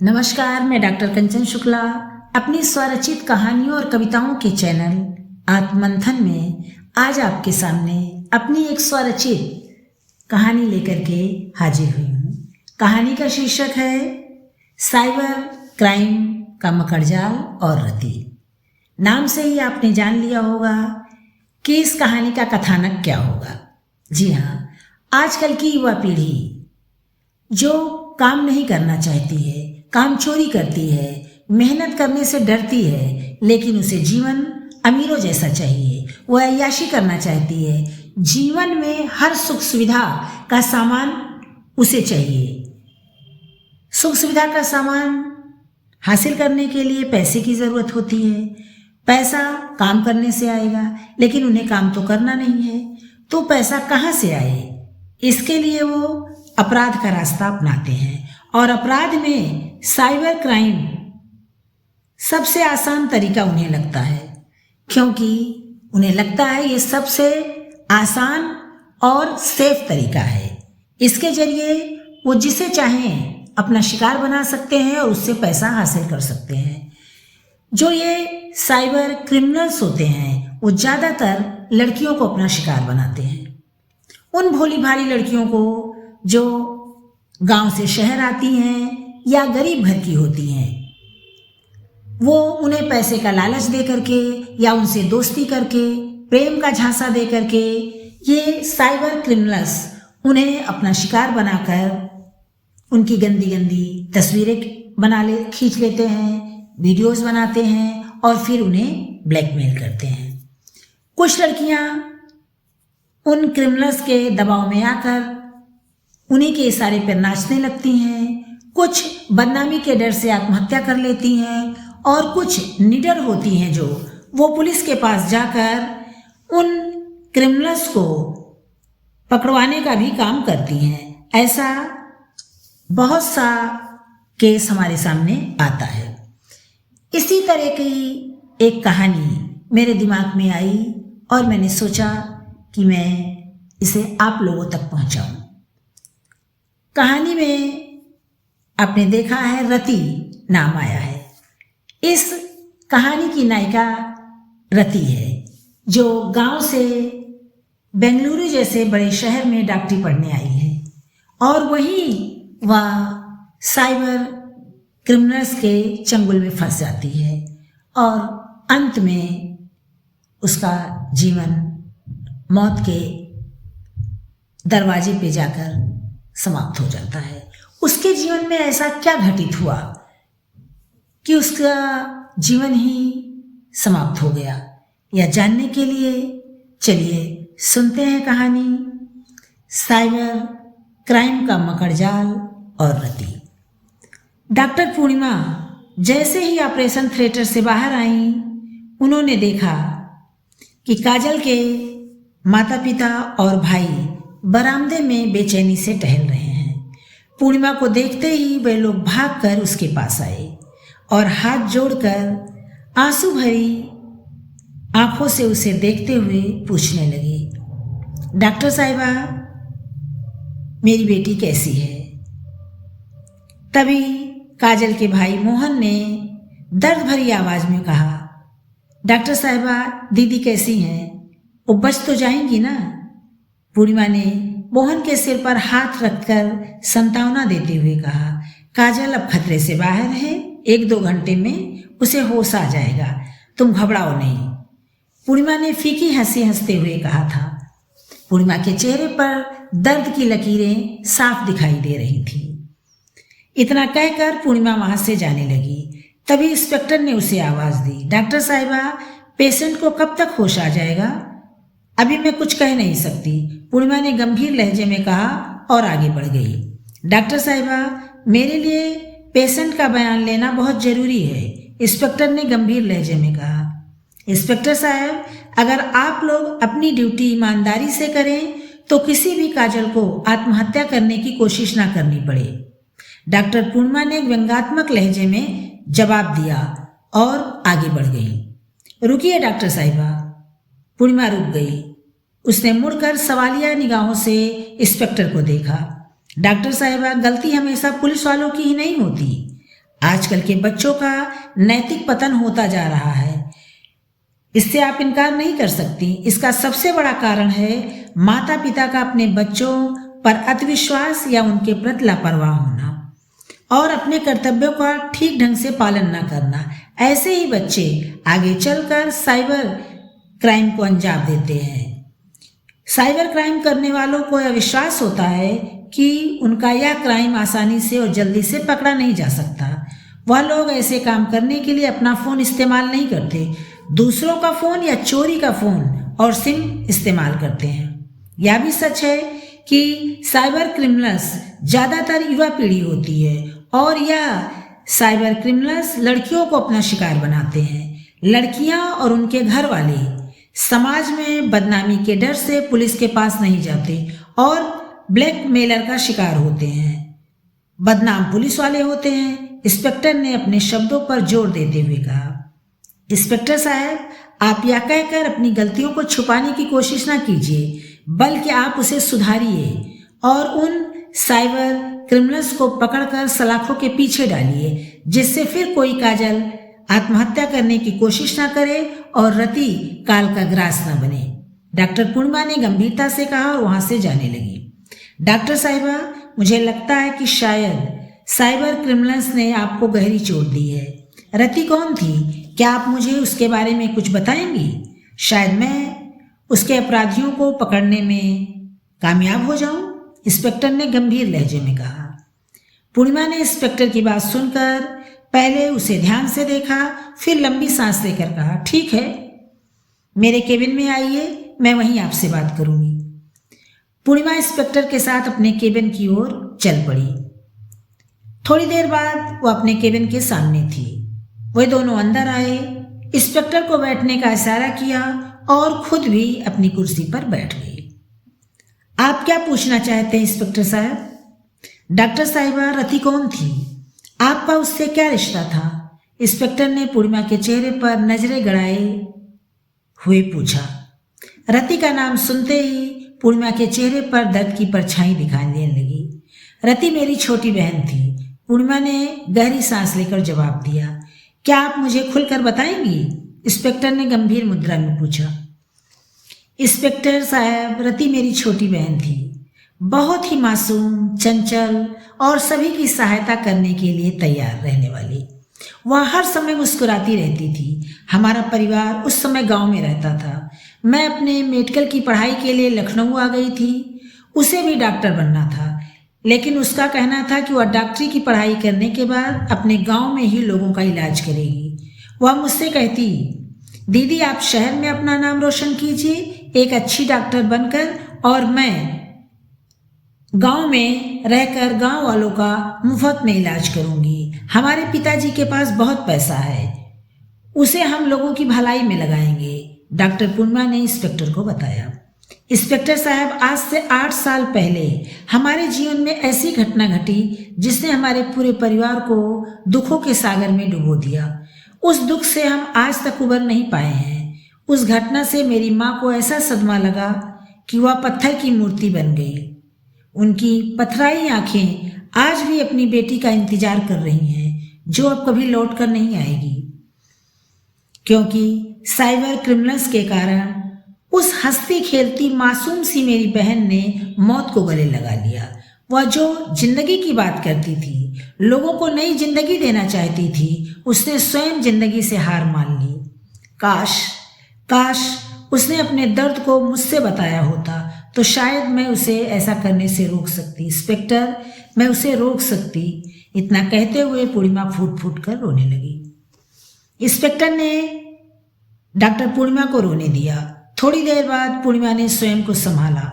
नमस्कार, मैं डॉक्टर कंचन शुक्ला अपनी स्वरचित कहानियों और कविताओं के चैनल आत्ममंथन में आज आपके सामने अपनी एक स्वरचित कहानी लेकर के हाजिर हुई हूँ। कहानी का शीर्षक है साइबर क्राइम का मकड़जाल और रति। नाम से ही आपने जान लिया होगा कि इस कहानी का कथानक क्या होगा। जी हाँ, आजकल की युवा पीढ़ी जो काम नहीं करना चाहती है, काम चोरी करती है, मेहनत करने से डरती है, लेकिन उसे जीवन अमीरों जैसा चाहिए, वह अय्याशी करना चाहती है। जीवन में हर सुख सुविधा का सामान उसे चाहिए। सुख सुविधा का सामान हासिल करने के लिए पैसे की ज़रूरत होती है। पैसा काम करने से आएगा, लेकिन उन्हें काम तो करना नहीं है, तो पैसा कहाँ से आए? इसके लिए वो अपराध का रास्ता अपनाते हैं और अपराध में साइबर क्राइम सबसे आसान तरीका उन्हें लगता है, क्योंकि उन्हें लगता है ये सबसे आसान और सेफ तरीका है। इसके जरिए वो जिसे चाहें अपना शिकार बना सकते हैं और उससे पैसा हासिल कर सकते हैं। जो ये साइबर क्रिमिनल्स होते हैं वो ज़्यादातर लड़कियों को अपना शिकार बनाते हैं। उन भोली भाली लड़कियों को जो गांव से शहर आती हैं या गरीब घर की होती हैं, वो उन्हें पैसे का लालच दे करके या उनसे दोस्ती करके, प्रेम का झांसा दे करके ये साइबर क्रिमिनल्स उन्हें अपना शिकार बनाकर उनकी गंदी गंदी तस्वीरें खींच लेते हैं, वीडियोस बनाते हैं और फिर उन्हें ब्लैकमेल करते हैं। कुछ लड़कियां उन क्रिमिनल्स के दबाव में आकर उन्हीं के इशारे पर नाचने लगती हैं, कुछ बदनामी के डर से आत्महत्या कर लेती हैं और कुछ निडर होती हैं जो वो पुलिस के पास जाकर उन क्रिमिनल्स को पकड़वाने का भी काम करती हैं। ऐसा बहुत सा केस हमारे सामने आता है। इसी तरह की एक कहानी मेरे दिमाग में आई और मैंने सोचा कि मैं इसे आप लोगों तक पहुंचाऊं। कहानी में आपने देखा है रति नाम आया है। इस कहानी की नायिका रति है, जो गांव से बेंगलुरु जैसे बड़े शहर में डॉक्टरी पढ़ने आई है और वहीं वह साइबर क्रिमिनल्स के चंगुल में फंस जाती है और अंत में उसका जीवन मौत के दरवाजे पे जाकर समाप्त हो जाता है। उसके जीवन में ऐसा क्या घटित हुआ कि उसका जीवन ही समाप्त हो गया? यह जानने के लिए चलिए सुनते हैं कहानी साइबर क्राइम का मकड़जाल और रति। डॉक्टर पूर्णिमा जैसे ही ऑपरेशन थिएटर से बाहर आईं, उन्होंने देखा कि काजल के माता पिता और भाई बरामदे में बेचैनी से टहल रहे हैं। पूर्णिमा को देखते ही वे लोग भागकर उसके पास आए और हाथ जोड़कर आंसू भरी आंखों से उसे देखते हुए पूछने लगे, डॉक्टर साहिबा, मेरी बेटी कैसी है? तभी काजल के भाई मोहन ने दर्द भरी आवाज में कहा, डॉक्टर साहिबा, दीदी कैसी हैं? वो बच तो जाएंगी ना? पूर्णिमा ने मोहन के सिर पर हाथ रखकर सांत्वना देते हुए कहा, काजल अब खतरे से बाहर है, 1-2 घंटे में उसे होश आ जाएगा, तुम घबराओ नहीं। पूर्णिमा ने फीकी हंसी हंसते हुए कहा था। पूर्णिमा के चेहरे पर दर्द की लकीरें साफ दिखाई दे रही थी। इतना कहकर पूर्णिमा वहां से जाने लगी। तभी इंस्पेक्टर ने उसे आवाज दी, डॉक्टर साहिबा, पेशेंट को कब तक होश आ जाएगा? अभी मैं कुछ कह नहीं सकती, पूर्णिमा ने गंभीर लहजे में कहा और आगे बढ़ गई। डॉक्टर साहिबा, मेरे लिए पेशेंट का बयान लेना बहुत जरूरी है, इंस्पेक्टर ने गंभीर लहजे में कहा। इंस्पेक्टर साहब, अगर आप लोग अपनी ड्यूटी ईमानदारी से करें तो किसी भी काजल को आत्महत्या करने की कोशिश ना करनी पड़े, डॉक्टर पूर्णिमा ने व्यंग्यात्मक लहजे में जवाब दिया और आगे बढ़ गई। रुकिए डॉक्टर साहिबा। पूर्णिमा रुक गई। उसने मुड़कर सवालिया निगाहों से इंस्पेक्टर को देखा। डॉक्टर साहिबा, गलती हमेशा पुलिस वालों की ही नहीं होती, आजकल के बच्चों का नैतिक पतन होता जा रहा है, इससे आप इनकार नहीं कर सकती। इसका सबसे बड़ा कारण है माता पिता का अपने बच्चों पर अतिविश्वास या उनके प्रति लापरवाह होना और अपने कर्तव्यों का ठीक ढंग से पालन न करना। ऐसे ही बच्चे आगे चलकर साइबर क्राइम को अंजाम देते हैं। साइबर क्राइम करने वालों को यह विश्वास होता है कि उनका यह क्राइम आसानी से और जल्दी से पकड़ा नहीं जा सकता। वह लोग ऐसे काम करने के लिए अपना फ़ोन इस्तेमाल नहीं करते, दूसरों का फ़ोन या चोरी का फ़ोन और सिम इस्तेमाल करते हैं। यह भी सच है कि साइबर क्रिमिनल्स ज़्यादातर युवा पीढ़ी होती है और यह साइबर क्रिमिनल्स लड़कियों को अपना शिकार बनाते हैं। लड़कियां और उनके घर वाले समाज में बदनामी के डर से पुलिस के पास नहीं जाते और ब्लैकमेलर का शिकार होते हैं। बदनाम पुलिस वाले होते हैं। इंस्पेक्टर ने अपने शब्दों पर जोर देते हुए कहा, इंस्पेक्टर साहब, आप यह कहकर अपनी गलतियों को छुपाने की कोशिश ना कीजिए, बल्कि आप उसे सुधारिए और उन साइबर क्रिमिनल्स को पकड़कर सलाखों के पीछे डालिए, जिससे फिर कोई काजल आत्महत्या करने की कोशिश ना करे और रति काल का ग्रास ना बने। डॉक्टर पूर्णिमा ने गंभीरता से कहा और वहां से जाने लगी। डॉक्टर साहिबा, मुझे लगता है कि शायद साइबर क्रिमिनल्स ने आपको गहरी चोट दी है। रति कौन थी? क्या आप मुझे उसके बारे में कुछ बताएंगी? शायद मैं उसके अपराधियों को पकड़ने में कामयाब हो जाऊं, इंस्पेक्टर ने गंभीर लहजे में कहा। पूर्णिमा ने इंस्पेक्टर की बात सुनकर पहले उसे ध्यान से देखा, फिर लंबी सांस लेकर कहा, ठीक है, मेरे केबिन में आइए, मैं वहीं आपसे बात करूंगी। पूर्णिमा इंस्पेक्टर के साथ अपने केबिन की ओर चल पड़ी। थोड़ी देर बाद वो अपने केबिन के सामने थी। वे दोनों अंदर आए, इंस्पेक्टर को बैठने का इशारा किया और खुद भी अपनी कुर्सी पर बैठ गई। आप क्या पूछना चाहते हैं इंस्पेक्टर साहब? डॉक्टर साहिबा, रति कौन थी? आपका उससे क्या रिश्ता था? इंस्पेक्टर ने पूर्णिमा के चेहरे पर नजरें गड़ाए हुए पूछा। रति का नाम सुनते ही पूर्णिमा के चेहरे पर दर्द की परछाई दिखाई देने लगी। रति मेरी छोटी बहन थी, पूर्णिमा ने गहरी सांस लेकर जवाब दिया। क्या आप मुझे खुलकर बताएंगी? इंस्पेक्टर ने गंभीर मुद्रा में पूछा। इंस्पेक्टर साहब, रति मेरी छोटी बहन थी, बहुत ही मासूम, चंचल और सभी की सहायता करने के लिए तैयार रहने वाली। वह हर समय मुस्कुराती रहती थी। हमारा परिवार उस समय गांव में रहता था। मैं अपने मेडिकल की पढ़ाई के लिए लखनऊ आ गई थी। उसे भी डॉक्टर बनना था, लेकिन उसका कहना था कि वह डॉक्टरी की पढ़ाई करने के बाद अपने गांव में ही लोगों का इलाज करेगी। वह मुझसे कहती, दीदी आप शहर में अपना नाम रोशन कीजिए एक अच्छी डॉक्टर बनकर, और मैं गांव में रहकर गांव वालों का मुफ्त में इलाज करूंगी। हमारे पिताजी के पास बहुत पैसा है, उसे हम लोगों की भलाई में लगाएंगे, डॉक्टर पूर्णिमा ने इंस्पेक्टर को बताया। इंस्पेक्टर साहब, आज से 8 साल पहले हमारे जीवन में ऐसी घटना घटी जिसने हमारे पूरे परिवार को दुखों के सागर में डुबो दिया। उस दुख से हम आज तक उबर नहीं पाए हैं। उस घटना से मेरी माँ को ऐसा सदमा लगा कि वह पत्थर की मूर्ति बन गई। उनकी पथराई आंखें आज भी अपनी बेटी का इंतजार कर रही हैं, जो अब कभी लौट कर नहीं आएगी, क्योंकि साइबर क्रिमिनल्स के कारण उस हंसती खेलती मासूम सी मेरी बहन ने मौत को गले लगा लिया। वह जो जिंदगी की बात करती थी, लोगों को नई जिंदगी देना चाहती थी, उसने स्वयं जिंदगी से हार मान ली। काश उसने अपने दर्द को मुझसे बताया होता तो शायद मैं उसे ऐसा करने से रोक सकती। इंस्पेक्टर, मैं उसे रोक सकती। इतना कहते हुए पूर्णिमा फूट फूट कर रोने लगी। इंस्पेक्टर ने डॉक्टर पूर्णिमा को रोने दिया। थोड़ी देर बाद पूर्णिमा ने स्वयं को संभाला।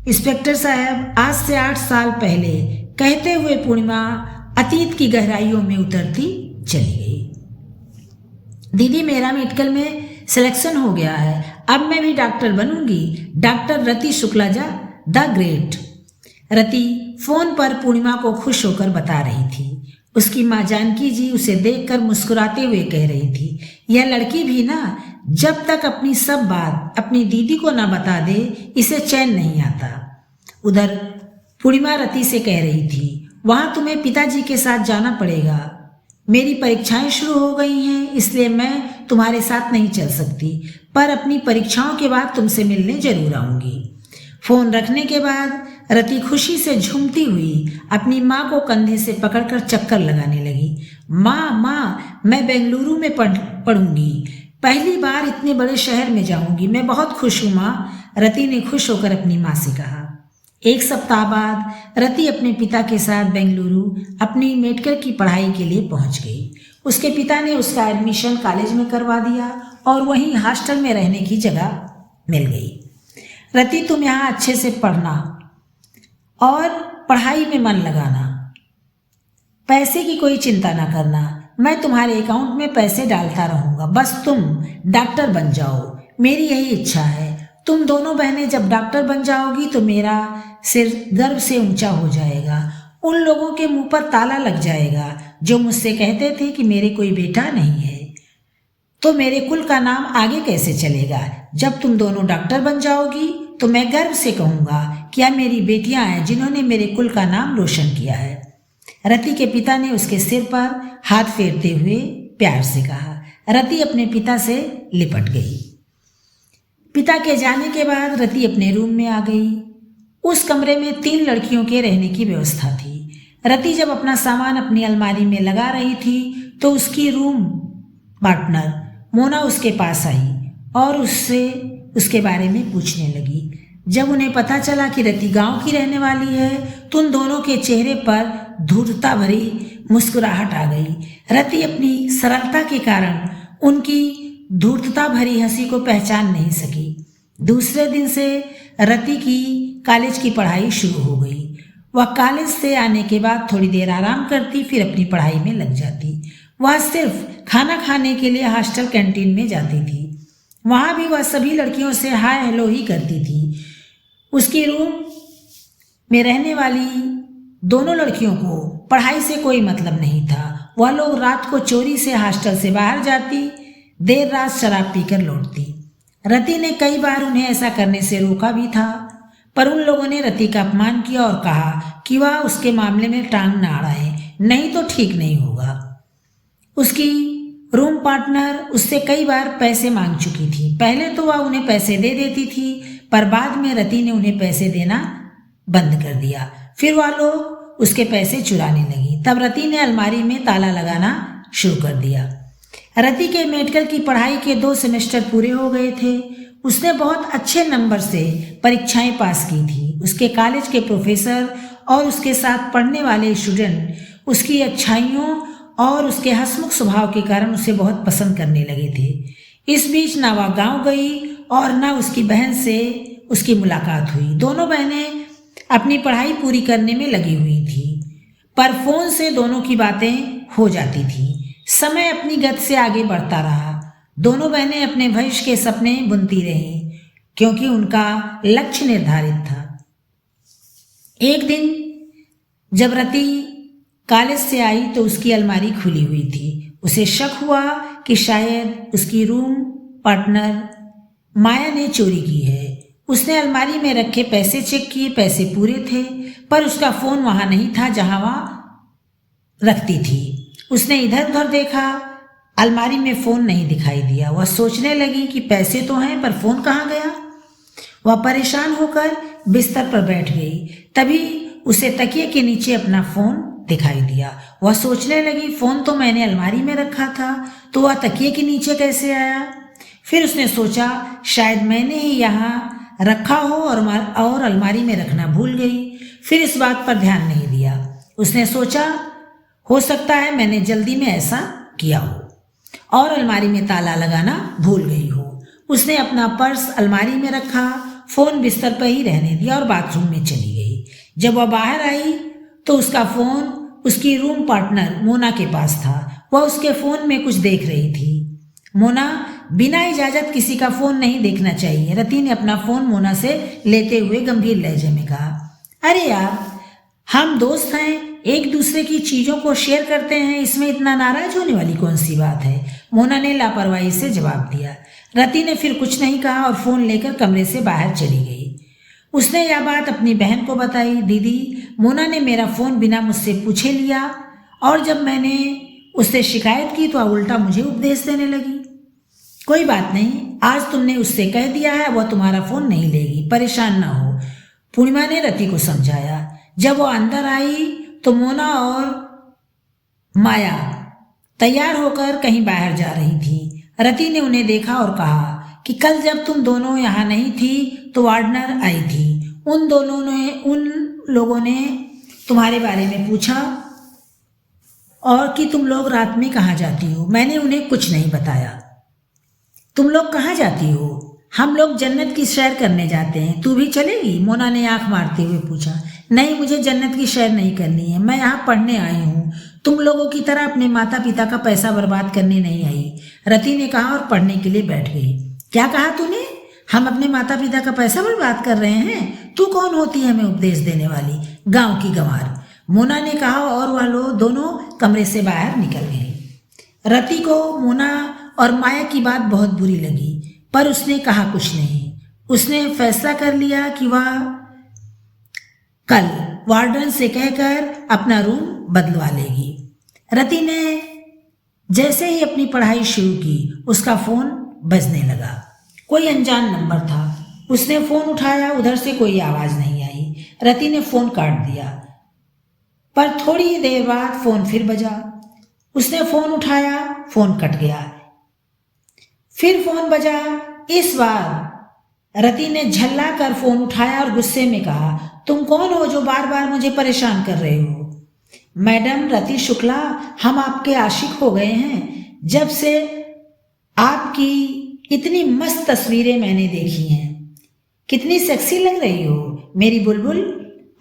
इंस्पेक्टर साहब, आज से 8 साल पहले, कहते हुए पूर्णिमा अतीत की गहराइयों में उतरती चली गई। दीदी, मेरा मेडिकल में सिलेक्शन हो गया है, अब मैं भी डॉक्टर बनूंगी। डॉक्टर रति शुक्लाजा द ग्रेट। रति फोन पर पूर्णिमा को खुश होकर बता रही थी। उसकी माँ जानकी जी उसे देखकर मुस्कुराते हुए कह रही थी, यह लड़की भी ना जब तक अपनी सब बात अपनी दीदी को ना बता दे, इसे चैन नहीं आता। उधर पूर्णिमा रति से कह रही थी, वहां तुम्हें पिताजी के साथ जाना पड़ेगा। मेरी परीक्षाएं शुरू हो गई हैं, इसलिए मैं तुम्हारे साथ नहीं चल सकती, पर अपनी परीक्षाओं के बाद तुमसे मिलने जरूर आऊंगी। फोन रखने के बाद रति खुशी से झूमती हुई अपनी माँ को कंधे से पकड़कर चक्कर लगाने लगी। माँ, मैं बेंगलुरु में पढ़ूंगी, पहली बार इतने बड़े शहर में जाऊंगी, मैं बहुत खुश हूँ माँ, रति ने खुश होकर अपनी माँ से कहा। एक सप्ताह बाद रति अपने पिता के साथ बेंगलुरु अपनी मेडिकल की पढ़ाई के लिए पहुंच गई। उसके पिता ने उसका एडमिशन कॉलेज में करवा दिया और वहीं हॉस्टल में रहने की जगह मिल गई। रति, तुम यहाँ अच्छे से पढ़ना और पढ़ाई में मन लगाना, पैसे की कोई चिंता ना करना, मैं तुम्हारे अकाउंट में पैसे डालता रहूँगा, बस तुम डॉक्टर बन जाओ, मेरी यही इच्छा है। तुम दोनों बहनें जब डॉक्टर बन जाओगी तो मेरा सिर गर्व से ऊंचा हो जाएगा, उन लोगों के मुंह पर ताला लग जाएगा जो मुझसे कहते थे कि मेरे कोई बेटा नहीं है, तो मेरे कुल का नाम आगे कैसे चलेगा। जब तुम दोनों डॉक्टर बन जाओगी तो मैं गर्व से कहूँगा क्या मेरी बेटियां हैं जिन्होंने मेरे कुल का नाम रोशन किया है। रति के पिता ने उसके सिर पर हाथ फेरते हुए प्यार से कहा। रति अपने पिता से लिपट गई। पिता के जाने के बाद रति अपने रूम में आ गई। उस कमरे में 3 लड़कियों के रहने की व्यवस्था थी। रति जब अपना सामान अपनी अलमारी में लगा रही थी तो उसकी रूम पार्टनर मोना उसके पास आई और उससे उसके बारे में पूछने लगी। जब उन्हें पता चला कि रति गांव की रहने वाली है तो उन दोनों के चेहरे पर धूर्तता भरी मुस्कुराहट आ गई। रति अपनी सरलता के कारण उनकी धूर्तता भरी हंसी को पहचान नहीं सकी। दूसरे दिन से रति की कॉलेज की पढ़ाई शुरू हो गई। वह कॉलेज से आने के बाद थोड़ी देर आराम करती, फिर अपनी पढ़ाई में लग जाती। वह सिर्फ खाना खाने के लिए हॉस्टल कैंटीन में जाती थी। वहाँ भी वह सभी लड़कियों से हाय हेलो ही करती थी। उसकी रूम में रहने वाली दोनों लड़कियों को पढ़ाई से कोई मतलब नहीं था। वह लोग रात को चोरी से हॉस्टल से बाहर जाती, देर रात शराब पीकर लौटती। रति ने कई बार उन्हें ऐसा करने से रोका भी था, पर उन लोगों ने रति का अपमान किया और कहा कि वह उसके मामले में टांग ना अड़ाए, नहीं तो ठीक नहीं होगा। उसकी रूम पार्टनर उससे कई बार पैसे मांग चुकी थी। पहले तो वह उन्हें पैसे दे देती थी, पर बाद में रति ने उन्हें पैसे देना बंद कर दिया। फिर वह लोग उसके पैसे चुराने लगी। तब रति ने अलमारी में ताला लगाना शुरू कर दिया। रति के मेडिकल की पढ़ाई के 2 सेमेस्टर पूरे हो गए थे। उसने बहुत अच्छे नंबर से परीक्षाएं पास की थी। उसके कॉलेज के प्रोफेसर और उसके साथ पढ़ने वाले स्टूडेंट उसकी अच्छाइयों और उसके हंसमुख स्वभाव के कारण उसे बहुत पसंद करने लगे थे। इस बीच ना वह गाँव गई और ना उसकी बहन से उसकी मुलाकात हुई। दोनों बहनें अपनी पढ़ाई पूरी करने में लगी हुई थी, पर फोन से दोनों की बातें हो जाती थी। समय अपनी गति से आगे बढ़ता रहा। दोनों बहनें अपने भविष्य के सपने बुनती रहीं, क्योंकि उनका लक्ष्य निर्धारित था। एक दिन जब रति कॉलेज से आई तो उसकी अलमारी खुली हुई थी। उसे शक हुआ कि शायद उसकी रूम पार्टनर माया ने चोरी की है। उसने अलमारी में रखे पैसे चेक किए, पैसे पूरे थे, पर उसका फोन वहां नहीं था जहां वह रखती थी। उसने इधर उधर देखा, अलमारी में फोन नहीं दिखाई दिया। वह सोचने लगी कि पैसे तो हैं पर फोन कहाँ गया। वह परेशान होकर बिस्तर पर बैठ गई। तभी उसे तकिए के नीचे अपना फोन दिखाई दिया। वह सोचने लगी फोन तो मैंने अलमारी में रखा था, तो वह तकिए के नीचे कैसे आया। फिर उसने सोचा शायद मैंने ही यहाँ रखा हो और अलमारी में रखना भूल गई। फिर इस बात पर ध्यान नहीं दिया। उसने सोचा हो सकता है मैंने जल्दी में ऐसा किया हो और अलमारी में ताला लगाना भूल गई हो। उसने अपना पर्स अलमारी में रखा, फोन बिस्तर पर ही रहने दिया और बाथरूम में चली गई। जब वह बाहर आई तो उसका फोन उसकी रूम पार्टनर मोना के पास था। वह उसके फोन में कुछ देख रही थी। मोना, बिना इजाजत किसी का फोन नहीं देखना चाहिए। रति ने अपना फोन मोना से लेते हुए गंभीर लहजे में कहा। अरे यार, हम दोस्त हैं, एक दूसरे की चीजों को शेयर करते हैं, इसमें इतना नाराज होने वाली कौन सी बात है। मोना ने लापरवाही से जवाब दिया। रति ने फिर कुछ नहीं कहा और फोन लेकर कमरे से बाहर चली गई। उसने यह बात अपनी बहन को बताई। दीदी, मोना ने मेरा फोन बिना मुझसे पूछे लिया और जब मैंने उससे शिकायत की तो उल्टा मुझे उपदेश देने लगी। कोई बात नहीं, आज तुमने उससे कह दिया है, वह तुम्हारा फोन नहीं लेगी, परेशान ना हो, पूर्णिमा ने रति को समझाया। जब वो अंदर आई तो मोना और माया तैयार होकर कहीं बाहर जा रही थी। रति ने उन्हें देखा और कहा कि कल जब तुम दोनों यहाँ नहीं थी तो वार्डनर आई थी। उन लोगों ने तुम्हारे बारे में पूछा और कि तुम लोग रात में कहाँ जाती हो। मैंने उन्हें कुछ नहीं बताया। तुम लोग कहाँ जाती हो? हम लोग जन्नत की सैर करने जाते हैं, तू भी चलेगी? मोना ने आंख मारते हुए पूछा। नहीं, मुझे जन्नत की सैर नहीं करनी है, मैं यहाँ पढ़ने आई हूँ, तुम लोगों की तरह अपने माता पिता का पैसा बर्बाद करने नहीं आई, रति ने कहा और पढ़ने के लिए बैठ गई। क्या कहा तूने? हम अपने माता पिता का पैसा बर्बाद कर रहे हैं? तू कौन होती है हमें उपदेश देने वाली, गांव की गंवार, मोना ने कहा और वह लोग दोनों कमरे से बाहर निकल गए। रति को मोना और माया की बात बहुत बुरी लगी, पर उसने कहा कुछ नहीं। उसने फैसला कर लिया कि वह कल वार्डन से कहकर अपना रूम बदलवा लेगी। रति ने जैसे ही अपनी पढ़ाई शुरू की, उसका फोन बजने लगा। कोई अनजान नंबर था। उसने फोन उठाया, उधर से कोई आवाज नहीं आई। रति ने फोन काट दिया, पर थोड़ी देर बाद फोन फिर बजा। उसने फोन उठाया, फोन कट गया। फिर फोन बजा। इस बार रति ने झल्ला कर फोन उठाया और गुस्से में कहा, तुम कौन हो जो बार बार मुझे परेशान कर रहे हो? मैडम रति शुक्ला, हम आपके आशिक हो गए हैं। जब से आपकी इतनी मस्त तस्वीरें मैंने देखी हैं। कितनी सेक्सी लग रही हो मेरी बुलबुल।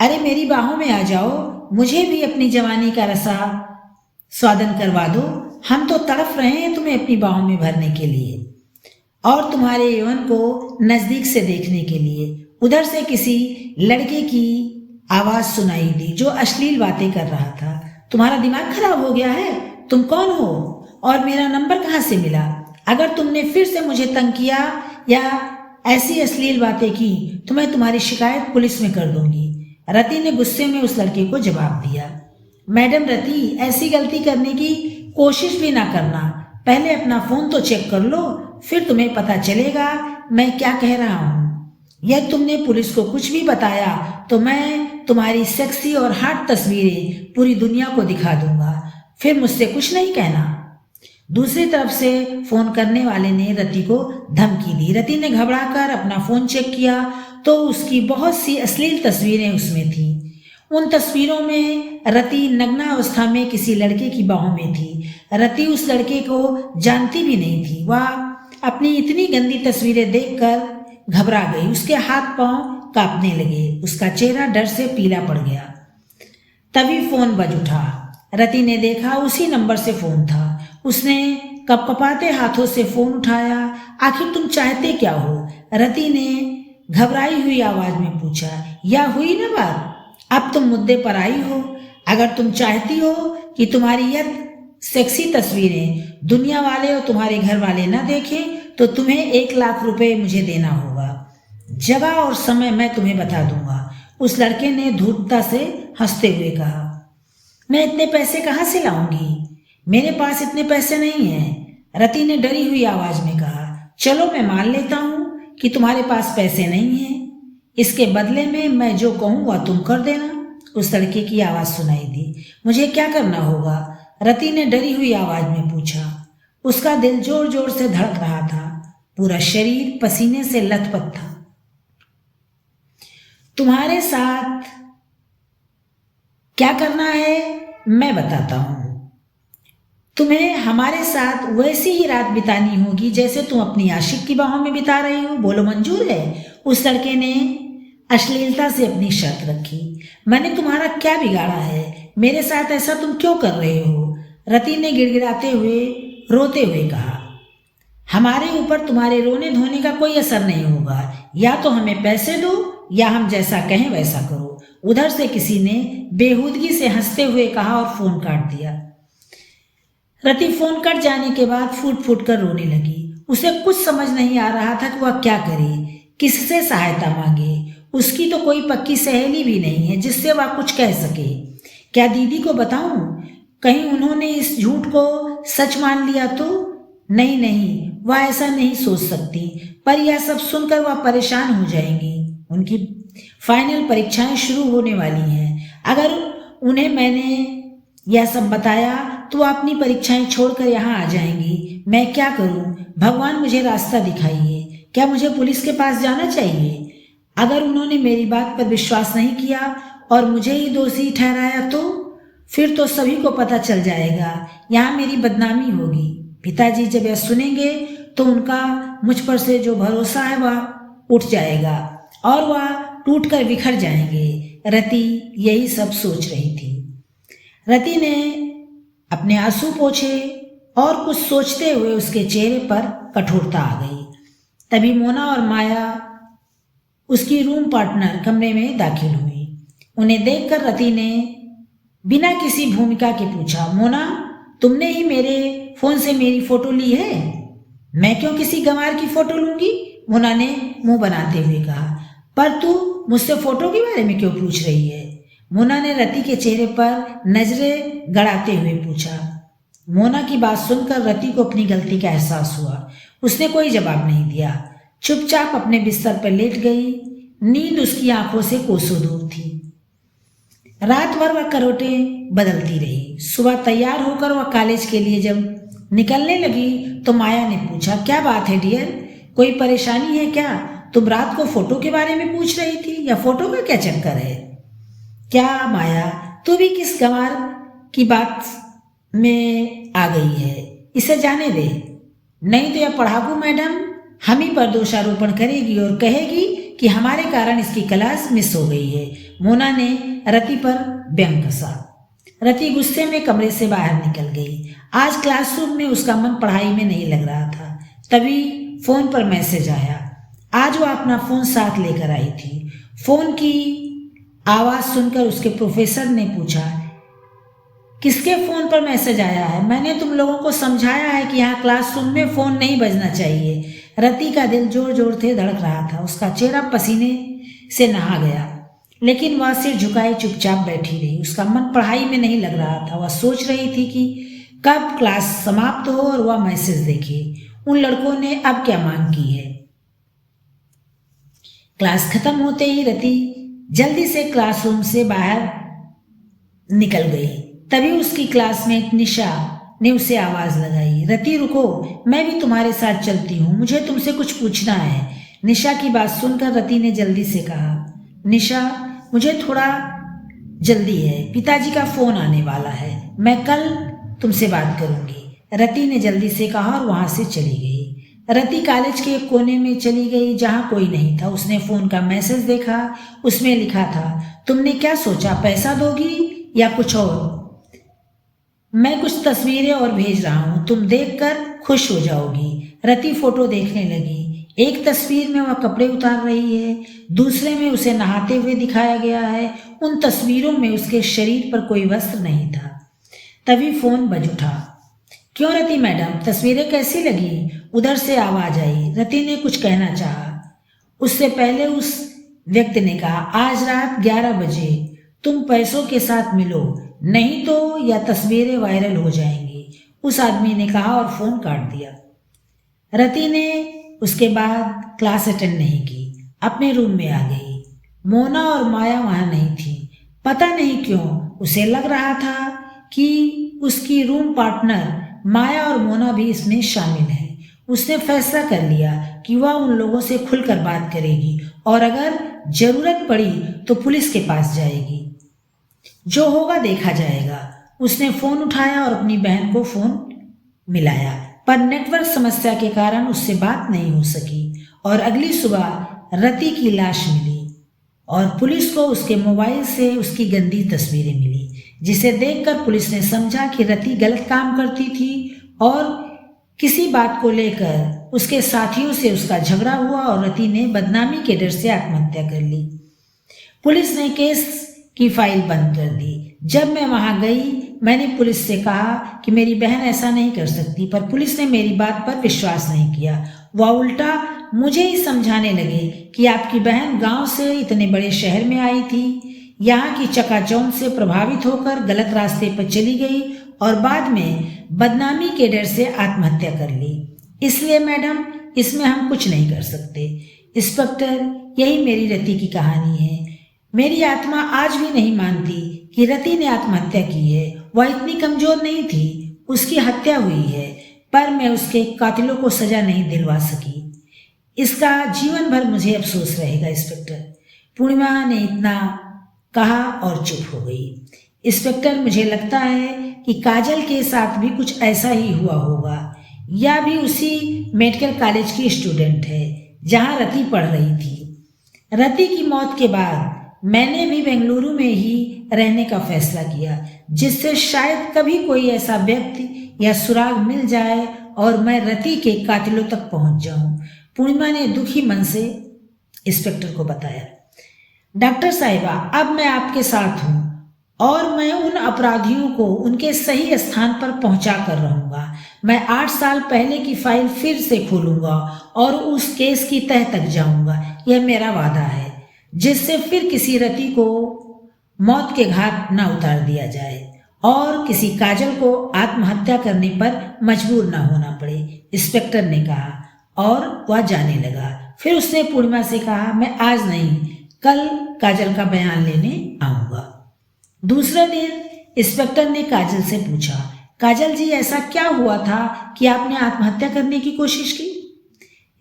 अरे मेरी बाहों में आ जाओ, मुझे भी अपनी जवानी का रसा स्वादन करवा दो। हम तो तड़फ रहे हैं तुम्हें अपनी बाहों में भरने के लिए और तुम्हारे यौवन को नजदीक से देखने के लिए। उधर से किसी लड़के की आवाज सुनाई दी जो अश्लील बातें कर रहा था। तुम्हारा दिमाग खराब हो गया है? तुम कौन हो और मेरा नंबर कहाँ से मिला? अगर तुमने फिर से मुझे तंग किया या ऐसी अश्लील बातें की तो मैं तुम्हारी शिकायत पुलिस में कर दूंगी। रति ने गुस्से में उस लड़के को जवाब दिया। मैडम रति, ऐसी गलती करने की कोशिश भी ना करना। पहले अपना फोन तो चेक कर लो, फिर तुम्हें पता चलेगा मैं क्या कह रहा हूँ। यदि तुमने पुलिस को कुछ भी बताया तो मैं तुम्हारी सेक्सी और हॉट तस्वीरें पूरी दुनिया को दिखा दूंगा। फिर मुझसे कुछ नहीं कहना। दूसरी तरफ से फोन करने वाले ने रति को धमकी दी। रति ने घबराकर अपना फोन चेक किया तो उसकी बहुत सी अश्लील तस्वीरें उसमें थी। उन तस्वीरों में रति नग्नावस्था में किसी लड़के की बाहों में थी। रति उस लड़के को जानती भी नहीं थी। वह अपनी इतनी गंदी तस्वीरें देखकर घबरा गई। उसके हाथ पांव कांपने लगे। उसका चेहरा डर से पीला पड़ गया। तभी फोन बज उठा। रति ने देखा उसी नंबर से फोन था। उसने कपकपाते हाथों से फोन उठाया। आखिर तुम चाहते क्या हो? रति ने घबराई हुई आवाज में पूछा। या हुई ना बात? अब तुम मुद्दे पर आई हो। अगर तुम चाहती हो कि तुम्हारी यह सेक्सी तस्वीरें दुनिया वाले और तुम्हारे घर वाले न देखें तो तुम्हें 1 लाख रुपए मुझे देना होगा। जगह और समय मैं तुम्हें बता दूंगा। उस लड़के ने धूर्तता से हंसते हुए कहा। मैं इतने पैसे कहाँ से लाऊंगी? मेरे पास इतने पैसे नहीं हैं। रति ने डरी हुई आवाज में कहा। चलो मैं मान लेता हूँ कि तुम्हारे पास पैसे नहीं हैं। इसके बदले में मैं जो कहूँ वह तुम कर देना। उस लड़के की आवाज सुनाई दी। मुझे क्या करना होगा? रति ने डरी हुई आवाज में पूछा। उसका दिल जोर जोर से धड़क रहा था। पूरा शरीर पसीने से लथपथ था। तुम्हारे साथ क्या करना है मैं बताता हूं। तुम्हें हमारे साथ वैसी ही रात बितानी होगी जैसे तुम अपनी आशिक की बाहों में बिता रही हो। बोलो मंजूर है? उस लड़के ने अश्लीलता से अपनी शर्त रखी। मैंने तुम्हारा क्या बिगाड़ा है? मेरे साथ ऐसा तुम क्यों कर रहे हो? रति ने गिड़गिड़ाते हुए रोते हुए कहा। हमारे ऊपर तुम्हारे रोने धोने का कोई असर नहीं होगा। या तो हमें पैसे दो या हम जैसा कहें वैसा करो। उधर से किसी ने बेहूदगी से हंसते हुए कहा और फोन काट दिया। रति फोन कट जाने के बाद फूट फूट कर रोने लगी। उसे कुछ समझ नहीं आ रहा था कि वह क्या करे, किससे सहायता मांगे। उसकी तो कोई पक्की सहेली भी नहीं है जिससे वह कुछ कह सके। क्या दीदी को बताऊं कहीं उन्होंने इस झूठ को सच मान लिया तो? नहीं नहीं, वह ऐसा नहीं सोच सकती, पर यह सब सुनकर वह परेशान हो जाएंगी। उनकी फाइनल परीक्षाएं शुरू होने वाली हैं। अगर उन्हें मैंने यह सब बताया तो वह अपनी परीक्षाएं छोड़कर यहाँ आ जाएंगी। मैं क्या करूं? भगवान मुझे रास्ता दिखाइए। क्या मुझे पुलिस के पास जाना चाहिए? अगर उन्होंने मेरी बात पर विश्वास नहीं किया और मुझे ही दोषी ठहराया तो? फिर तो सभी को पता चल जाएगा, यहाँ मेरी बदनामी होगी। पिताजी जब यह सुनेंगे तो उनका मुझ पर से जो भरोसा है वह उठ जाएगा और वह टूटकर बिखर जाएंगे। रति यही सब सोच रही थी। रति ने अपने आंसू पोंछे और कुछ सोचते हुए उसके चेहरे पर कठोरता आ गई। तभी मोना और माया उसकी रूम पार्टनर कमरे में दाखिल हुई। उन्हें देखकर रति ने बिना किसी भूमिका के पूछा, मोना, तुमने ही मेरे फोन से मेरी फोटो ली है? मैं क्यों किसी गंवार की फोटो लूंगी? मोना ने मुंह बनाते हुए कहा। पर तू मुझसे फोटो के बारे में क्यों पूछ रही है? मोना ने रति के चेहरे पर नजरें गड़ाते हुए पूछा। मोना की बात सुनकर रति को अपनी गलती का एहसास हुआ। उसने कोई जवाब नहीं दिया, चुपचाप अपने बिस्तर पर लेट गई। नींद उसकी आंखों से कोसों दूर थी। रात भर वह करवटें बदलती रही। सुबह तैयार होकर वह कॉलेज के लिए जब निकलने लगी तो माया ने पूछा, क्या बात है डियर, कोई परेशानी है क्या? तुम रात को फोटो के बारे में पूछ रही थी, या फोटो का क्या चक्कर है? क्या माया, तू भी किस गंवार की बात में आ गई है? इसे जाने दे, नहीं तो यह पढ़ाकू मैडम हम ही पर दोषारोपण करेगी और कहेगी कि हमारे कारण इसकी क्लास मिस हो गई है। मोना ने रति पर व्यंग कसा। रति गुस्से में कमरे से बाहर निकल गई। आज क्लासरूम में उसका मन पढ़ाई में नहीं लग रहा था। तभी फोन पर मैसेज आया। आज वह अपना फोन साथ लेकर आई थी। फोन की आवाज सुनकर उसके प्रोफेसर ने पूछा, किसके फोन पर मैसेज आया है? मैंने तुम लोगों को समझाया है कि यहाँ क्लासरूम में फोन नहीं बजना चाहिए। रति का दिल जोर जोर से धड़क रहा था। उसका चेहरा पसीने से नहा गया, लेकिन वह सिर झुकाए चुपचाप बैठी रही। उसका मन पढ़ाई में नहीं लग रहा था। वह सोच रही थी कि कब क्लास समाप्त हो और वह मैसेज देखे। उन लड़कों ने अब क्या मांग की है? क्लास खत्म होते ही रति जल्दी से क्लासरूम से बाहर निकल गई। तभी उसकी क्लासमेट निशा ने उसे आवाज लगाई, रति रुको, मैं भी तुम्हारे साथ चलती हूँ, मुझे तुमसे कुछ पूछना है। निशा की बात सुनकर रति ने जल्दी से कहा, निशा मुझे थोड़ा जल्दी है, पिताजी का फोन आने वाला है, मैं कल तुमसे बात करूंगी। रति ने जल्दी से कहा और वहां से चली गई। रति कॉलेज के एक कोने में चली गई जहां कोई नहीं था। उसने फोन का मैसेज देखा। उसमें लिखा था, तुमने क्या सोचा, पैसा दोगी या कुछ और? मैं कुछ तस्वीरें और भेज रहा हूं, तुम देखकर खुश हो जाओगी। रति फोटो देखने लगी। एक तस्वीर में वह कपड़े उतार रही है, दूसरे में उसे नहाते हुए दिखाया गया है। उन तस्वीरों में उसके शरीर पर कोई वस्त्र नहीं था। तभी फोन बज उठा। क्यों रति मैडम, तस्वीरें कैसी लगी? उधर से आवाज आई। रति ने कुछ कहना चाहा, उससे पहले उस व्यक्ति ने कहा, आज रात 11 बजे तुम पैसों के साथ मिलो, नहीं तो यह तस्वीरें वायरल हो जाएंगी। उस आदमी ने कहा और फोन काट दिया। रति ने उसके बाद क्लास अटेंड नहीं की, अपने रूम में आ गई। मोना और माया वहां नहीं थी। पता नहीं क्यों उसे लग रहा था कि उसकी रूम पार्टनर माया और मोना भी इसमें शामिल है। उसने फैसला कर लिया कि वह उन लोगों से खुलकर बात करेगी और अगर जरूरत पड़ी तो पुलिस के पास जाएगी। जो होगा देखा जाएगा। उसने फोन उठाया और अपनी बहन को फोन मिलाया, पर नेटवर्क समस्या के कारण उससे बात नहीं हो सकी और अगली सुबह रति की लाश मिली और पुलिस को उसके मोबाइल से उसकी गंदी तस्वीरें मिली, जिसे देखकर पुलिस ने समझा कि रति गलत काम करती थी और किसी बात को लेकर उसके साथियों से उसका झगड़ा हुआ और रति ने बदनामी के डर से आत्महत्या कर ली। पुलिस ने केस की फाइल बंद कर दी। जब मैं वहां गई मैंने पुलिस से कहा कि मेरी बहन ऐसा नहीं कर सकती, पर पुलिस ने मेरी बात पर विश्वास नहीं किया। वह उल्टा मुझे ही समझाने लगे कि आपकी बहन गांव से इतने बड़े शहर में आई थी, यहाँ की चकाचौंध से प्रभावित होकर गलत रास्ते पर चली गई और बाद में बदनामी के डर से आत्महत्या कर ली। इसलिए मैडम, इसमें हम कुछ नहीं कर सकते। इंस्पेक्टर, यही मेरी रति की कहानी है। मेरी आत्मा आज भी नहीं मानती कि रति ने आत्महत्या की है। वह इतनी कमजोर नहीं थी, उसकी हत्या हुई है, पर मैं उसके कातिलों को सजा नहीं दिलवा सकी। इसका जीवन भर मुझे अफसोस रहेगा इंस्पेक्टर। पूर्णिमा ने इतना कहा और चुप हो गई। इंस्पेक्टर, मुझे लगता है कि काजल के साथ भी कुछ ऐसा ही हुआ होगा। यह भी उसी मेडिकल कॉलेज की स्टूडेंट है जहां रति पढ़ रही थी। रति की मौत के बाद मैंने भी बेंगलुरु में ही रहने का फैसला किया, जिससे शायद कभी कोई ऐसा व्यक्ति या सुराग मिल जाए और मैं रति के कातिलों तक पहुंच जाऊं। पूर्णिमा ने दुखी मन से इंस्पेक्टर को बताया। डॉक्टर साहिबा, अब मैं आपके साथ हूं और मैं उन अपराधियों को उनके सही स्थान पर पहुंचा कर रहूंगा। मैं 8 साल पहले की फाइल फिर से खोलूंगा और उस केस की तह तक जाऊंगा। यह मेरा वादा है, जिससे फिर किसी रति को मौत के घाट न उतार दिया जाए और किसी काजल को आत्महत्या करने पर मजबूर न होना पड़े। इंस्पेक्टर ने कहा और वह जाने लगा। फिर उसने पूर्णिमा से कहा, मैं आज नहीं, कल काजल का बयान लेने आऊंगा। दूसरे दिन इंस्पेक्टर ने काजल से पूछा, काजल जी, ऐसा क्या हुआ था कि आपने आत्महत्या करने की कोशिश की?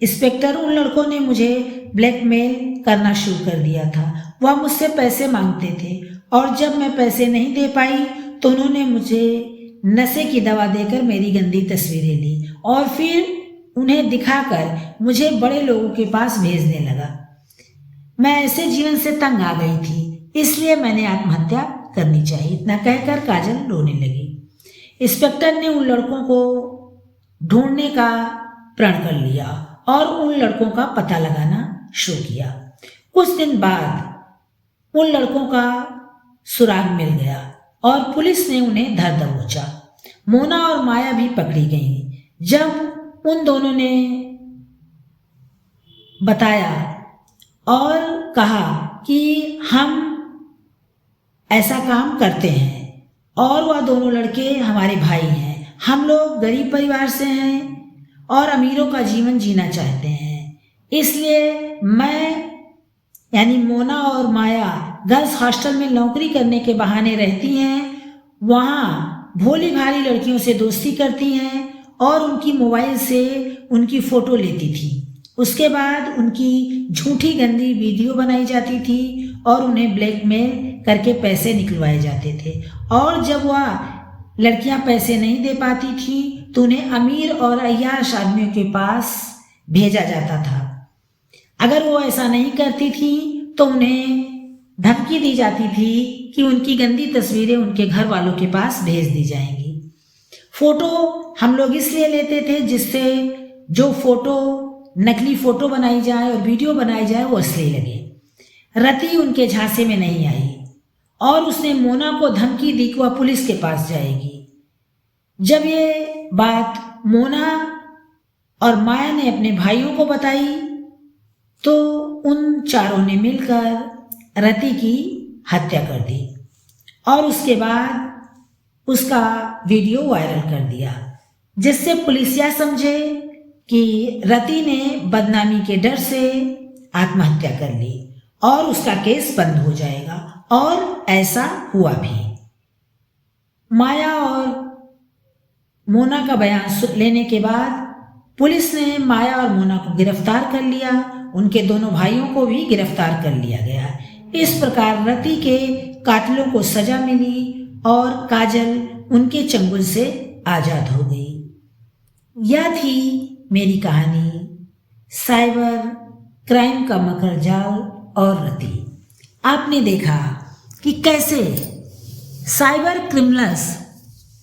इंस्पेक्टर, उन लड़कों ने मुझे ब्लैकमेल करना शुरू कर दिया था। वह मुझसे पैसे मांगते थे और जब मैं पैसे नहीं दे पाई तो उन्होंने मुझे नशे की दवा देकर मेरी गंदी तस्वीरें ली और फिर उन्हें दिखाकर मुझे बड़े लोगों के पास भेजने लगा। मैं ऐसे जीवन से तंग आ गई थी, इसलिए मैंने आत्महत्या करनी चाहिए। इतना कहकर काजल रोने लगी। इंस्पेक्टर ने उन लड़कों को ढूंढने का प्रण कर लिया और उन लड़कों का पता लगाना शुरू किया। कुछ दिन बाद उन लड़कों का सुराग मिल गया और पुलिस ने उन्हें धर दबोचा। मोना और माया भी पकड़ी गईं। जब उन दोनों ने बताया और कहा कि हम ऐसा काम करते हैं और वह दोनों लड़के हमारे भाई हैं, हम लोग गरीब परिवार से हैं और अमीरों का जीवन जीना चाहते हैं, इसलिए मैं यानी मोना और माया गर्ल्स हॉस्टल में नौकरी करने के बहाने रहती हैं। वहाँ भोली भाली लड़कियों से दोस्ती करती हैं और उनकी मोबाइल से उनकी फ़ोटो लेती थी। उसके बाद उनकी झूठी गंदी वीडियो बनाई जाती थी और उन्हें ब्लैकमेल करके पैसे निकलवाए जाते थे। और जब वह लड़कियां पैसे नहीं दे पाती थी तो उन्हें अमीर और अय्याश आदमियों के पास भेजा जाता था। अगर वो ऐसा नहीं करती थी तो उन्हें धमकी दी जाती थी कि उनकी गंदी तस्वीरें उनके घर वालों के पास भेज दी जाएंगी। फोटो हम लोग इसलिए लेते थे जिससे जो फोटो नकली फोटो बनाई जाए और वीडियो बनाई जाए वो असली लगे। रति उनके झांसे में नहीं आई और उसने मोना को धमकी दी कि वह पुलिस के पास जाएगी। जब ये बात मोना और माया ने अपने भाइयों को बताई तो उन चारों ने मिलकर रति की हत्या कर दी और उसके बाद उसका वीडियो वायरल कर दिया, जिससे पुलिस यह समझे कि रति ने बदनामी के डर से आत्महत्या कर ली और उसका केस बंद हो जाएगा। और ऐसा हुआ भी। माया और मोना का बयान लेने के बाद पुलिस ने माया और मोना को गिरफ्तार कर लिया। उनके दोनों भाइयों को भी गिरफ्तार कर लिया गया। इस प्रकार रति के कातिलों को सजा मिली और काजल उनके चंगुल से आजाद हो गई। यह थी मेरी कहानी, साइबर क्राइम का मकर जाल और रति। आपने देखा कि कैसे साइबर क्रिमिनल्स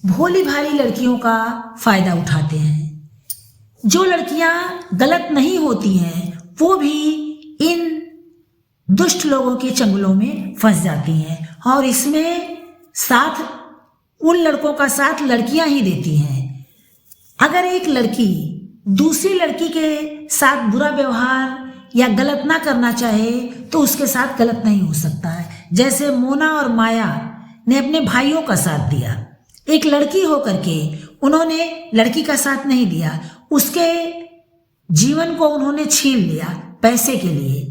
भोली भाली लड़कियों का फायदा उठाते हैं। जो लड़कियां गलत नहीं होती हैं वो भी इन दुष्ट लोगों के चंगुलों में फंस जाती हैं और इसमें साथ उन लड़कों का साथ लड़कियां ही देती हैं। अगर एक लड़की दूसरी लड़की के साथ बुरा व्यवहार या गलत ना करना चाहे तो उसके साथ गलत नहीं हो सकता है। जैसे मोना और माया ने अपने भाइयों का साथ दिया, एक लड़की होकर के उन्होंने लड़की का साथ नहीं दिया, उसके जीवन को उन्होंने छीन लिया पैसे के लिए।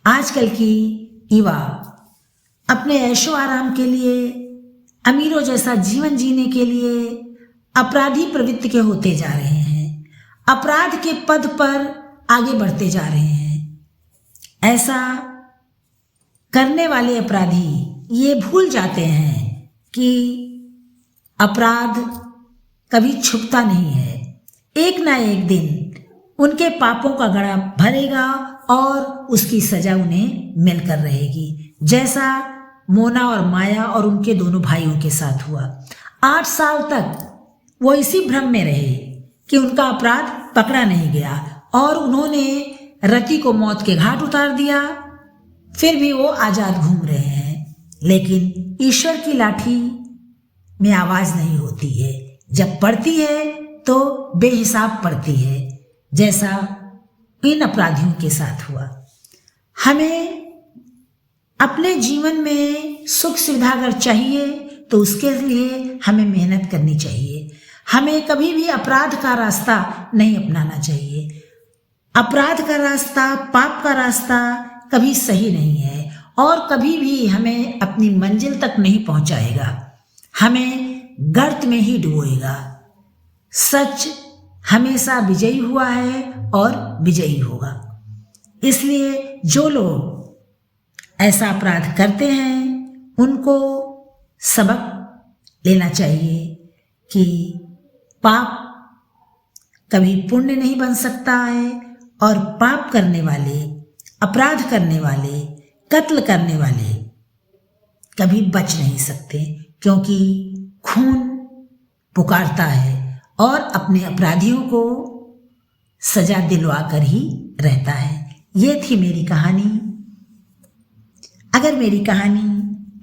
आजकल की युवा अपने ऐशो आराम के लिए, अमीरों जैसा जीवन जीने के लिए अपराधी प्रवृत्ति के होते जा रहे हैं, अपराध के पद पर आगे बढ़ते जा रहे हैं। ऐसा करने वाले अपराधी ये भूल जाते हैं कि अपराध कभी छुपता नहीं है, एक ना एक दिन उनके पापों का घड़ा भरेगा और उसकी सजा उन्हें मिलकर रहेगी, जैसा मोना और माया और उनके दोनों भाइयों के साथ हुआ। 8 साल तक वो इसी भ्रम में रहे कि उनका अपराध पकड़ा नहीं गया और उन्होंने रति को मौत के घाट उतार दिया, फिर भी वो आजाद घूम रहे हैं। लेकिन ईश्वर की लाठी में आवाज नहीं होती है, जब पड़ती है तो बेहिसाब पड़ती है, जैसा इन अपराधियों के साथ हुआ। हमें अपने जीवन में सुख सुविधा अगर चाहिए तो उसके लिए हमें मेहनत करनी चाहिए। हमें कभी भी अपराध का रास्ता नहीं अपनाना चाहिए। अपराध का रास्ता, पाप का रास्ता कभी सही नहीं है और कभी भी हमें अपनी मंजिल तक नहीं पहुंचाएगा, हमें गर्त में ही डुबोएगा। सच हमेशा विजयी हुआ है और विजयी होगा। इसलिए जो लोग ऐसा अपराध करते हैं उनको सबक लेना चाहिए कि पाप कभी पुण्य नहीं बन सकता है और पाप करने वाले, अपराध करने वाले, कत्ल करने वाले कभी बच नहीं सकते, क्योंकि खून पुकारता है और अपने अपराधियों को सजा दिलवा कर ही रहता है। ये थी मेरी कहानी। अगर मेरी कहानी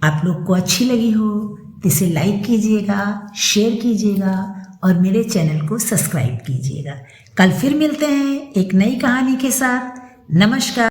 आप लोग को अच्छी लगी हो तो इसे लाइक कीजिएगा, शेयर कीजिएगा और मेरे चैनल को सब्सक्राइब कीजिएगा। कल फिर मिलते हैं एक नई कहानी के साथ। नमस्कार।